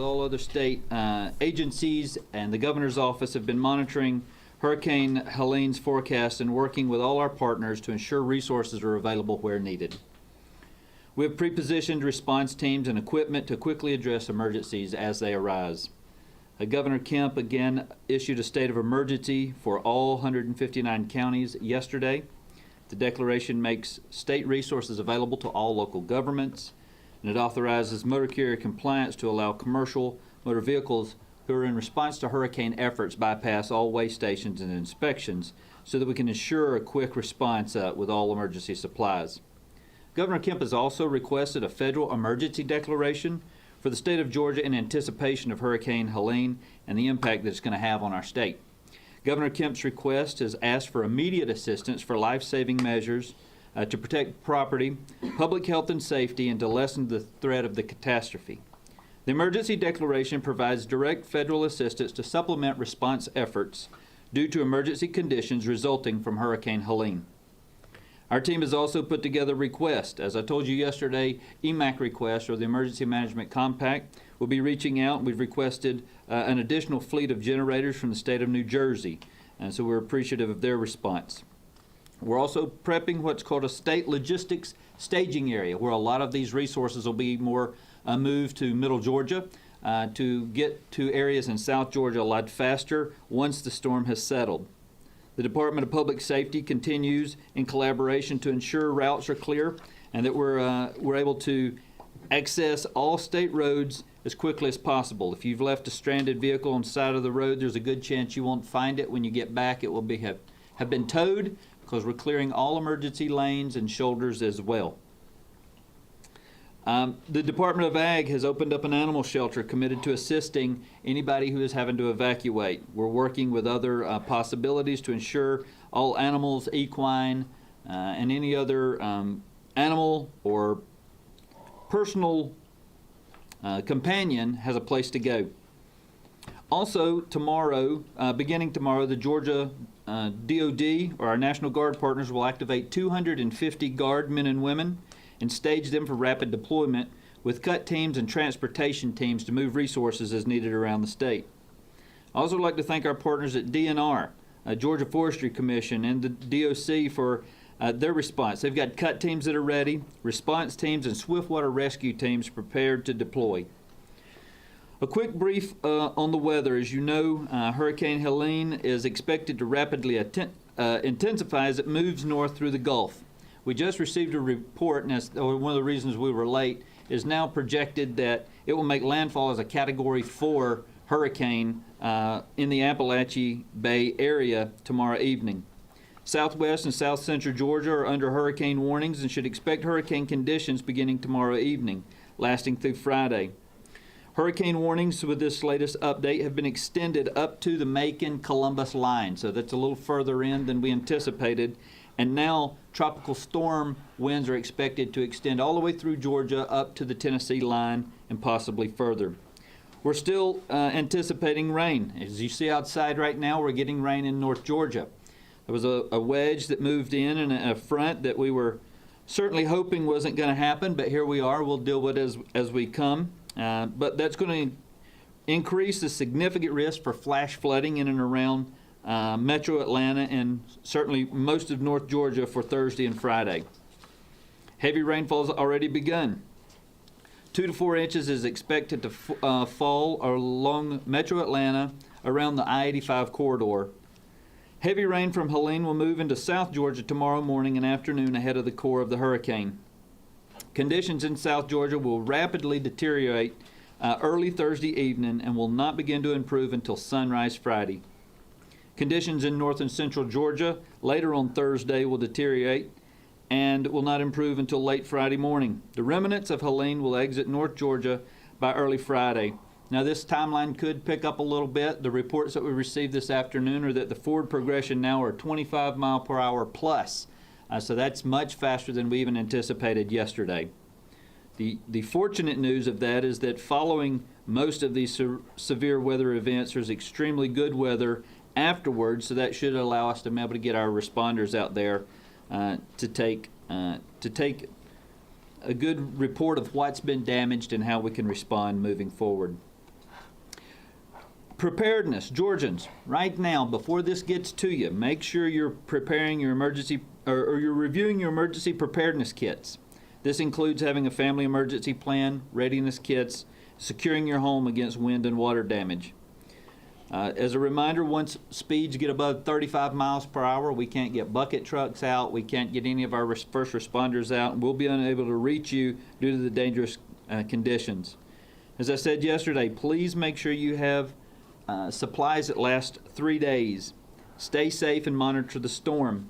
All other state agencies and the governor's office have been monitoring Hurricane Helene's forecast and working with all our partners to ensure resources are available where needed. We have pre-positioned response teams and equipment to quickly address emergencies as they arise. Governor Kemp again issued a state of emergency for all 159 counties yesterday. The declaration makes state resources available to all local governments, and it authorizes motor carrier compliance to allow commercial motor vehicles who are in response to hurricane efforts bypass all weigh stations and inspections so that we can ensure a quick response with all emergency supplies. Governor Kemp has also requested a federal emergency declaration for the state of Georgia in anticipation of Hurricane Helene and the impact that it's going to have on our state. Governor Kemp's request has asked for immediate assistance for life-saving measures to protect property, public health and safety, and to lessen the threat of the catastrophe. The emergency declaration provides direct federal assistance to supplement response efforts due to emergency conditions resulting from Hurricane Helene. Our team has also put together requests. As I told you yesterday, EMAC requests, or the Emergency Management Compact, will be reaching out. We've requested an additional fleet of generators from the state of New Jersey, and so we're appreciative of their response. We're also prepping what's called a state logistics staging area, where a lot of these resources will be more moved to middle Georgia to get to areas in South Georgia a lot faster once the storm has settled. The Department of Public Safety continues in collaboration to ensure routes are clear and that we're able to access all state roads as quickly as possible. If you've left a stranded vehicle on the side of the road, there's a good chance you won't find it when you get back. It will have been towed, because we're clearing all emergency lanes and shoulders as well. The Department of Ag has opened up an animal shelter committed to assisting anybody who is having to evacuate. We're working with other possibilities to ensure all animals, equine, and any other animal or personal companion has a place to go. Also, tomorrow, beginning tomorrow, the Georgia DOD, or our National Guard partners, will activate 250 Guard men and women and stage them for rapid deployment with cut teams and transportation teams to move resources as needed around the state. I also would like to thank our partners at DNR, Georgia Forestry Commission, and the DOC for their response. They've got cut teams that are ready, response teams, and swiftwater rescue teams prepared to deploy. A quick brief on the weather. As you know, Hurricane Helene is expected to rapidly intensify as it moves north through the Gulf. We just received a report, and that's one of the reasons we were late, is now projected that it will make landfall as a Category 4 hurricane in the Appalachia Bay area tomorrow evening. Southwest and south central Georgia are under hurricane warnings and should expect hurricane conditions beginning tomorrow evening, lasting through Friday. Hurricane warnings with this latest update have been extended up to the Macon-Columbus line, so that's a little further in than we anticipated. And now tropical storm winds are expected to extend all the way through Georgia up to the Tennessee line and possibly further. We're still anticipating rain. As you see outside right now, we're getting rain in North Georgia. There was a wedge that moved in and a front that we were certainly hoping wasn't going to happen, but here we are. We'll deal with it as we come. But that's going to increase the significant risk for flash flooding in and around Metro Atlanta and certainly most of North Georgia for Thursday and Friday. Heavy rainfall has already begun. 2 to 4 inches is expected to fall along Metro Atlanta around the I-85 corridor. Heavy rain from Helene will move into South Georgia tomorrow morning and afternoon ahead of the core of the hurricane. Conditions in South Georgia will rapidly deteriorate early Thursday evening and will not begin to improve until sunrise Friday. Conditions in north and central Georgia later on Thursday will deteriorate and will not improve until late Friday morning. The remnants of Helene will exit North Georgia by early Friday. Now, this timeline could pick up a little bit. The reports that we received this afternoon are that the forward progression now are 25 mile per hour plus. So that's much faster than we even anticipated yesterday. The fortunate news of that is that following most of these severe weather events, there's extremely good weather afterwards, so that should allow us to be able to get our responders out there to take a good report of what's been damaged and how we can respond moving forward. Preparedness, Georgians, right now, before this gets to you, make sure you're preparing your emergency, or you're reviewing your emergency preparedness kits. This includes having a family emergency plan, readiness kits, securing your home against wind and water damage. As a reminder, once speeds get above 35 miles per hour, we can't get bucket trucks out, we can't get any of our first responders out, and we'll be unable to reach you due to the dangerous conditions. As I said yesterday, please make sure you have supplies that last 3 days. Stay safe and monitor the storm.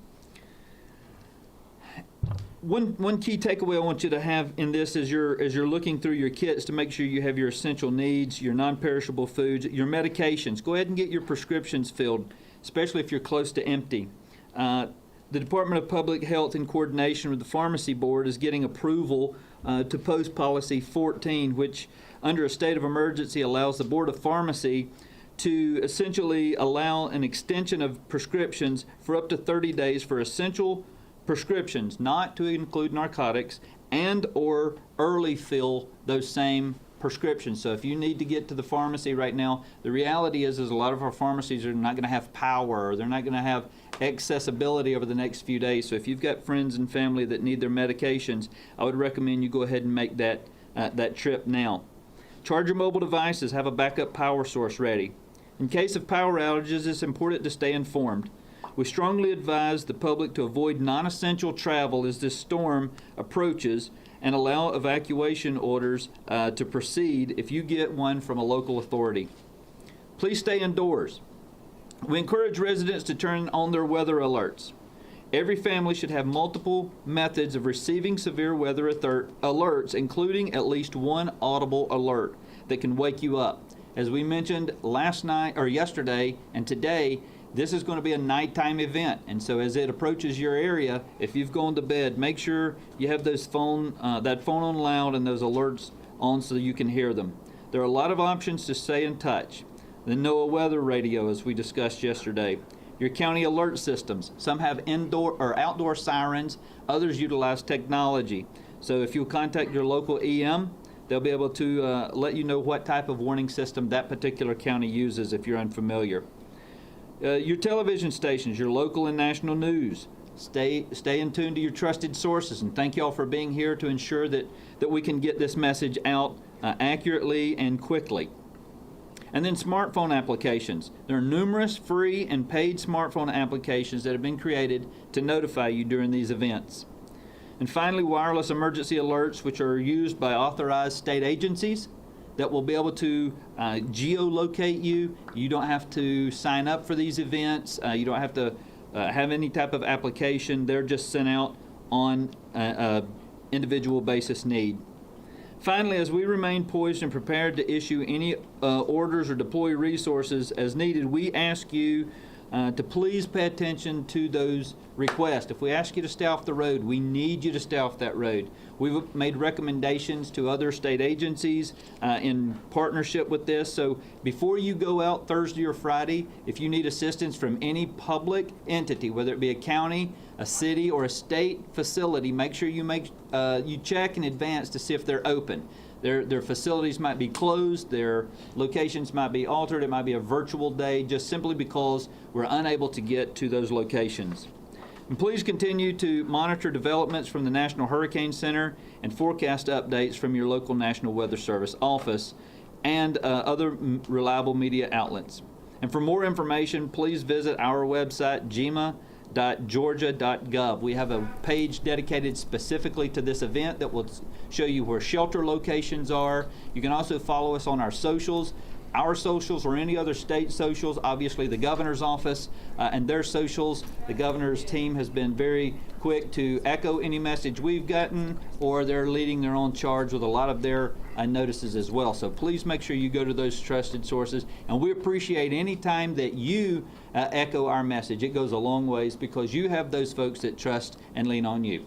One key takeaway I want you to have in this as you're looking through your kits to make sure you have your essential needs, your non-perishable foods, your medications. Go ahead and get your prescriptions filled, especially if you're close to empty. The Department of Public Health, in coordination with the Pharmacy Board, is getting approval to post Policy 14, which under a state of emergency allows the Board of Pharmacy to essentially allow an extension of prescriptions for up to 30 days for essential prescriptions, not to include narcotics, and or early fill those same prescriptions. So if you need to get to the pharmacy right now, the reality is a lot of our pharmacies are not going to have power, or they're not going to have accessibility over the next few days. So if you've got friends and family that need their medications, I would recommend you go ahead and make that trip now. Charge your mobile devices, have a backup power source ready. In case of power outages, it's important to stay informed. We strongly advise the public to avoid non-essential travel as this storm approaches, and allow evacuation orders to proceed if you get one from a local authority. Please stay indoors. We encourage residents to turn on their weather alerts. Every family should have multiple methods of receiving severe weather alerts, including at least one audible alert that can wake you up. As we mentioned last night or yesterday and today, this is going to be a nighttime event, and so as it approaches your area, if you've gone to bed, make sure you have that phone on loud and those alerts on so you can hear them. There are a lot of options to stay in touch. The NOAA weather radio, as we discussed yesterday. Your county alert systems. Some have indoor or outdoor sirens. Others utilize technology. So if you'll contact your local EM, they'll be able to let you know what type of warning system that particular county uses if you're unfamiliar. Your television stations, your local and national news. Stay in tune to your trusted sources, and thank you all for being here to ensure that we can get this message out accurately and quickly. And then smartphone applications. There are numerous free and paid smartphone applications that have been created to notify you during these events. And finally, wireless emergency alerts, which are used by authorized state agencies that will be able to geolocate you. You don't have to sign up for these events. You don't have to have any type of application. They're just sent out on an individual basis need. Finally, as we remain poised and prepared to issue any orders or deploy resources as needed, we ask you to please pay attention to those requests. If we ask you to stay off the road, we need you to stay off that road. We've made recommendations to other state agencies in partnership with this. So before you go out Thursday or Friday, if you need assistance from any public entity, whether it be a county, a city, or a state facility, make sure you check in advance to see if they're open. Their facilities might be closed, their locations might be altered, it might be a virtual day, just simply because we're unable to get to those locations. And please continue to monitor developments from the National Hurricane Center and forecast updates from your local National Weather Service office and other reliable media outlets. And for more information, please visit our website, GEMA.georgia.gov. We have a page dedicated specifically to this event that will show you where shelter locations are. You can also follow us on our socials or any other state socials, obviously the governor's office and their socials. The governor's team has been very quick to echo any message we've gotten, or they're leading their own charge with a lot of their notices as well. So please make sure you go to those trusted sources, and we appreciate any time that you echo our message. It goes a long ways because you have those folks that trust and lean on you.